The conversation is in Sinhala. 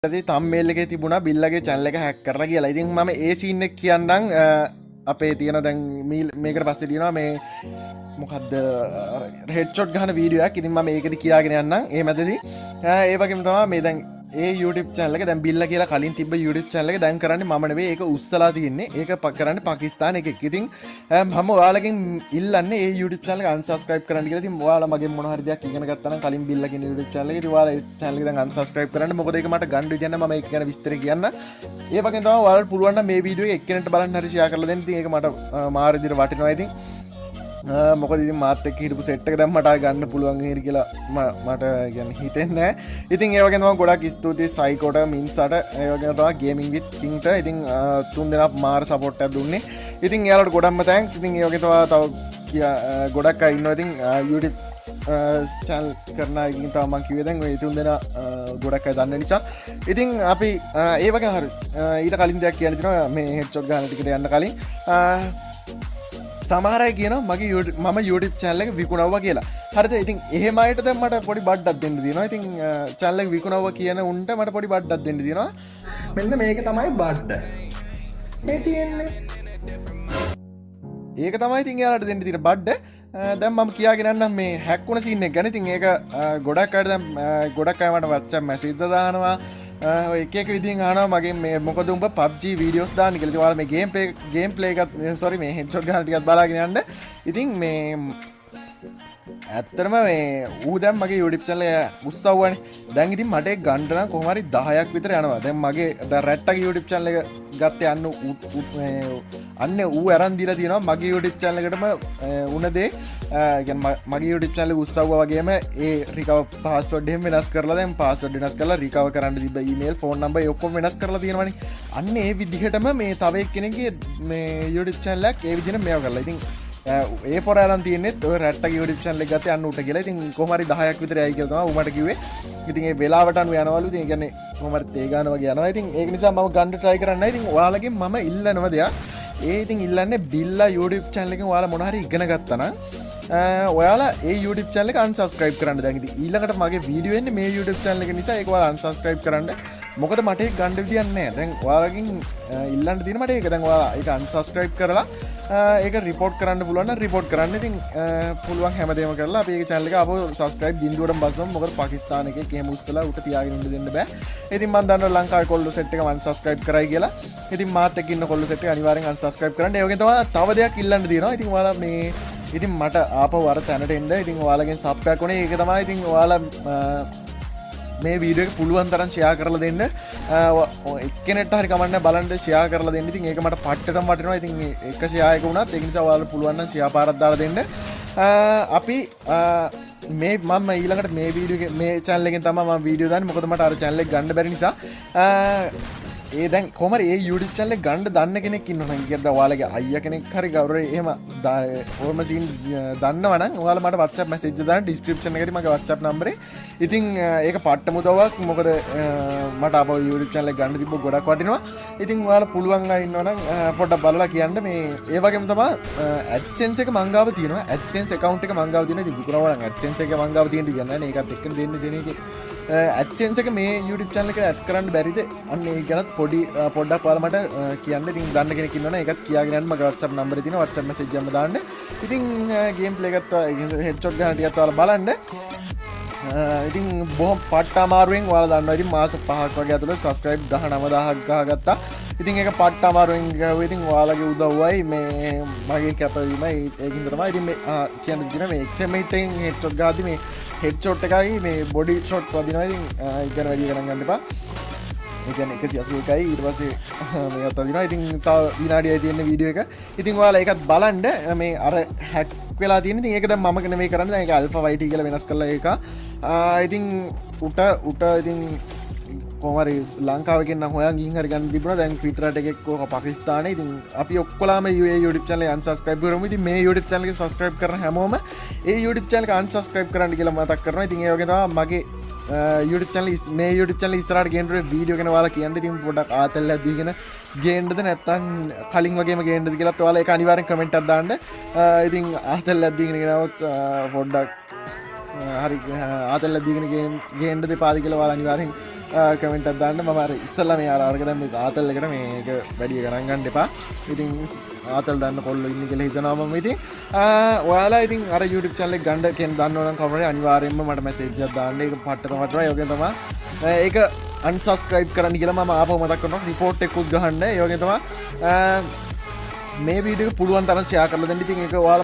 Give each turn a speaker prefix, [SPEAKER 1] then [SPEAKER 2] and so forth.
[SPEAKER 1] තම්මේල් එකේ තිබුණා බිල්ලගේ channel එක hack කරලා කියලා. ඉතින් මම ඒ scene එක කියන්නම් අපේ තියෙන දැන් මේකට පස්සේ තියෙනවා මේ මොකද්ද headshot ගන්න වීඩියෝ එකක්. ඉතින් මම ඒකද කියාගෙන යන්නම්. ඒ මැදදී ඒ වගේම තමයි මේ දැන් ඒ YouTube channel එක දැන් බිල්ලා කියලා කලින් තිබ්බ YouTube channel එක දැන් කරන්නේ මම නෙවෙයි ඒක උස්සලා තියෙන්නේ. ඒක කරන්නේ පාකිස්තාන එකෙක්. ඉතින් මම ඔයාලගෙන් ඉල්ලන්නේ ඒ YouTube channel එක unsubscribe කරන්න කියලා. ඉතින් ඔයාලා මගෙන් මොන හරි දෙයක් ඉගෙන ගත්තා නම් කලින් බිල්ලා කියන YouTube channel එක ඉතින් ඔයාලා ඒ channel එක දැන් unsubscribe කරන්න. මොකද ඒක මට ගන්න විදියක් නැහැ. මම ඒක ගැන විස්තර කියන්න. ඒ වගේම තමයි ඔයාලට පුළුවන් නම් මේ වීඩියෝ එක එක්කෙනෙක්ට බලන්න හරි share කරලා දෙන්න. ඉතින් ඒක මට මාර විදියට වටිනවා. ඉතින් මොකද ඉතින් මාත් එක්ක හිටපු සෙට් එක දැන් මට ගන්න පුළුවන් හේරි කියලා මට කියන්නේ හිතෙන්නේ නැහැ. ඉතින් ඒ වගේම තමයි ගොඩක් ස්තුතියි සයිකෝට මින්සට ඒ වගේම තමයි ගේමින් විත් කින්ට ඉතින් තුන් දෙනා මාර සපෝට් එකක් දුන්නේ. ඉතින් එයාලට ගොඩක්ම තෑන්ක්ස්. ඉතින් ඒ වගේම තව ගොඩක් අය ඉන්නවා ඉතින් YouTube channel කරන අය ඉතින් තව මම කිව්වේ දැන් ඔය තුන් දෙනා ගොඩක් අය දන්න නිසා. ඉතින් අපි ඒ වගේම හරි ඊට කලින් දෙයක් කියන්න තියෙනවා මේ හෙඩ්ෂොට් ගන්න ටිකට යන්න කලින් සමහරයි කියන මගේ මම YouTube channel එක විකුණවවා කියලා. හරිද? ඉතින් එහෙම අයට දැන් මට පොඩි බඩ්ඩක් දෙන්න තියෙනවා. ඉතින් channel එක විකුණවවා කියන උන්ට මට පොඩි බඩ්ඩක් දෙන්න තියෙනවා. මෙන්න මේක තමයි බඩ්ඩ. මේ තියෙන්නේ. ඒක තමයි ඉතින් එයාලට දෙන්න තියෙන බඩ්ඩ. දැන් මම කියාගෙන යන්නම් මේ හැක් වුණ සීන් එක ගැන. ඉතින් ඒක ගොඩක් අයට දැන් ගොඩක් අය මට WhatsApp message දානවා. එක එක විදිහින් අහනවා මගෙන් මේ මොකද උඹ PUBG වීඩියෝස් දාන්නේ කියලා. ඉතින් ඔයාලා මේ ගේම් ප්ලේ එකත් sorry මේ headshot ගන්න ටිකක් බලාගෙන යන්න. ඉතින් මේ ඇත්තටම මේ ඌ දැන් මගේ YouTube channel එක උස්සවුවානේ. දැන් ඉතින් මට ඒක ගන්න නම් කොහොම හරි 10ක් විතර යනවා. දැන් මගේ දැන් රැට්ටගේ YouTube channel එක ගත්තේ අන්න ඌ අරන් දීලා තියෙනවා මගේ YouTube channel එකටම උන දේ. කියන්නේ මගේ YouTube channel එක උස්සවුවා වගේම ඒ recover password එහෙම වෙනස් කරලා දැන් password වෙනස් කරලා recover කරන්න තිබ්බ email phone number ඒ ඔක්කොම වෙනස් කරලා තියෙනවානේ. අන්න ඒ විදිහටම මේ තව එක්කෙනෙක්ගේ මේ YouTube channel එකක් ඒ විදිහට මේව කරලා. ඉතින් ඒ පොර අරන් තියෙන්නේ ඔය රැට්ටගේ YouTube channel එක ගත්තේ අන්න උට කියලා. ඉතින් කොහොම හරි 10ක් විතර යයි කියලා තමයි ඌ මට කිව්වේ. ඉතින් ඒ වෙලාවට අනුව යනවලු. ඉතින් ඒ කියන්නේ කොහොම හරි තේ ගන්න වගේ යනවා. ඉතින් ඒක නිසා මම ගන්න try කරන්නයි. ඉතින් ඔයාලගෙන් මම ඉල්ලනවා දෙයක්. ඒ ඉතින් ඉල්ලන්නේ බිල්ලා YouTube channel එකෙන් ඔයාලා මොන හරි ඉගෙන ගත්තා නම් ඔයාලා ඒ YouTube channel එක unsubscribe කරන්න. දැන් ඉතින් ඊළඟට මගේ වීඩියෝ එන්නේ මේ YouTube channel එක නිසා ඒක ඔයාලා unsubscribe කරන්න. මොකද මට ඒක ගන්න විදියක් නැහැ. දැන් ඔයාලගෙන් ඉල්ලන්න තියෙන මට ඒක දැන් ඔයාලා ඒක unsubscribe කරලා ඒක report කරන්න පුළුවන් නම් report කරන්න. ඉතින් පුළුවන් හැමදේම කරලා අපි ඒක channel එක ආපහු subscribe බින්දුවටම බස්සමු. මොකද පාකිස්තාන එකේ කේම උස්සලා උට තියාගෙන ඉන්න දෙන්න බෑ. ඉතින් මම දන්නවා ලංකාවේ කොල්ලෝ set එක unsubscribe කරයි කියලා. ඉතින් මාත් එක්ක ඉන්න කොල්ලෝ set එක අනිවාර්යෙන් unsubscribe කරන්න. ඒ වගේ තමයි තව දෙයක් ඉල්ලන්න තියෙනවා. ඉතින් ඔයාලා මේ ඉතින් මට ආපහු අර channel එන්න ඉතින් ඔයාලගෙන් sub එකක් උනේ. ඒක තමයි ඉතින් ඔයාලා මේ වීඩියෝ එක පුළුවන් තරම් ෂෙයා කරලා දෙන්න. එක්කෙනෙක්ට හරි කමන්න බලන්න ෂෙයා කරලා දෙන්න. ඉතින් ඒක මට පට්ටටම වටිනවා. ඉතින් එක ෂෙයා එක වුණත් ඒක නිසා ඔයාලා පුළුවන් නම් ෂෙයා පාරක් දාලා දෙන්න. අපි මේ මම ඊළඟට මේ වීඩියෝ මේ channel එකෙන් තමයි මම වීඩියෝ දාන්නේ. මොකද මට අර channel එක ගන්න බැරි නිසා ඒ දැන් කොහමද ඒ YouTube channel එක ගන්න දන්න කෙනෙක් ඉන්නවනම් කියද්ද ඔයාලගේ අයියා කෙනෙක් හරි ගෞරවය එහෙම ඕම සීන් දන්නවනම් ඔයාලා මට WhatsApp message දාන්න description එකේ මගේ WhatsApp නම්බරේ. ඉතින් ඒක පට්ට මුදවක්. මොකද මට අපෝ YouTube channel එක ගන්න තිබ්බ ගොඩක් වටිනවා. ඉතින් ඔයාලා පුළුවන් අය ඉන්නවනම් පොඩ්ඩක් බලලා කියන්න. මේ ඒ වගේම තමයි AdSense එක මං ගාව තියෙනවා. AdSense account එක මං ගාව තියෙනවා. ඉතින් විකුණනවා නම් AdSense එක මං ගාව තියෙන කියන්නේ නැහැ. ඒකත් එක්කනේ දෙන්න එකේ AdSense එක මේ YouTube channel එකට add කරන්න බැරිද? අන්න ඒක ගැනත් පොඩ්ඩක් ඔයාලා මට කියන්න. ඉතින් දන්න කෙනෙක් ඉන්නවනේ ඒකත් කියාගෙන යන්න. මගේ WhatsApp නම්බරේ තියෙනවා. WhatsApp message එකම දාන්න. ඉතින් game play එකත් headshot ගන්න ටිකත් ඔයාලා බලන්න. ඉතින් බොහොම පට්ට අමාරුවෙන් ඔයාලා දන්නවා. ඉතින් මාස 5ක් වගේ ඇතුළත subscribe 19000ක් ගහගත්තා. ඉතින් ඒක පට්ට අමාරුවෙන් ගාවේ. ඉතින් ඔයාලගේ උදව්වයි මේ මගේ කැපවීමයි ඒකින් තමයි. ඉතින් මේ කියන්න දින මේ XM8 එකෙන් headshot ගාද්දි මේ headshot එකයි මේ body shot වදිනවා. ඉතින් ඉගෙන වැඩි ගණන් ගන්න එපා. ඒ කියන්නේ 181යි ඊට පස්සේ මේවත් වදිනවා. ඉතින් තව විනාඩියයි තියෙන වීඩියෝ එක. ඉතින් ඔයාලා ඒකත් බලන්න. මේ අර හැක් වෙලා තියෙන. ඉතින් ඒක දැන් මම නෙමෙයි කරන්නේ. දැන් ඒක alpha yt කියලා වෙනස් කරලා ඒක. ඉතින් උට ඉතින් කොහමරි ලංකාවකින් නම් හොයන් ගිහින් හරි ගන්න තිබුණා. දැන් Twitter එකක් කොහොම පාකිස්තානේ. ඉතින් අපි ඔක්කොලාම YouTube channel එක unsubscribe කරමු. ඉතින් මේ YouTube channel එක subscribe කරන හැමෝම ඒ YouTube channel එක unsubscribe කරන්න කියලා මතක් කරනවා. ඉතින් ඒ වගේ තමයි මගේ YouTube channel මේ YouTube channel ඉස්සරහට ගේන්න වීඩියෝ ගැන ඔයාලා කියන්න. ඉතින් පොඩ්ඩක් ආතල්ලා දීගෙන ගේන්නද නැත්නම් කලින් වගේම ගේන්නද කියලාත් ඔයාලා ඒක අනිවාර්යෙන් කමෙන්ට් එකක් දාන්න. ඉතින් ආතල්ලා දීගෙන ගෙනවොත් පොඩ්ඩක් හරි ආතල්ලා දීගෙන ගේන්න දෙපාද කියලා ඔයාලා අනිවාර්යෙන් කමෙන්ට් එකක් දාන්න. මම අර ඉස්සල්ලා මේ අරගෙන මේ ආතල් එකට මේක වැඩි ගණන් ගන්න එපා. ඉතින් ආතල් දාන්න කොල්ලෝ ඉන්නේ කියලා හිතනවා මම. ඉතින් ඔයාලා ඉතින් අර YouTube channel එක ගන්න කියන දන්නවනම් කවුරුහරි අනිවාර්යයෙන්ම මට message එකක් දාන්න. ඒක පට්ට තමයි. ඒ වගේ තමයි. ඒක unsubscribe කරන්න කියලා මම ආපහු මතක් කරනවා. report එකකුත් ගහන්න. ඒ වගේ තමයි. මේ වීඩියෝ එක පුළුවන් තරම් share කරලා දෙන්න. ඉතින් ඒක ඔයාලා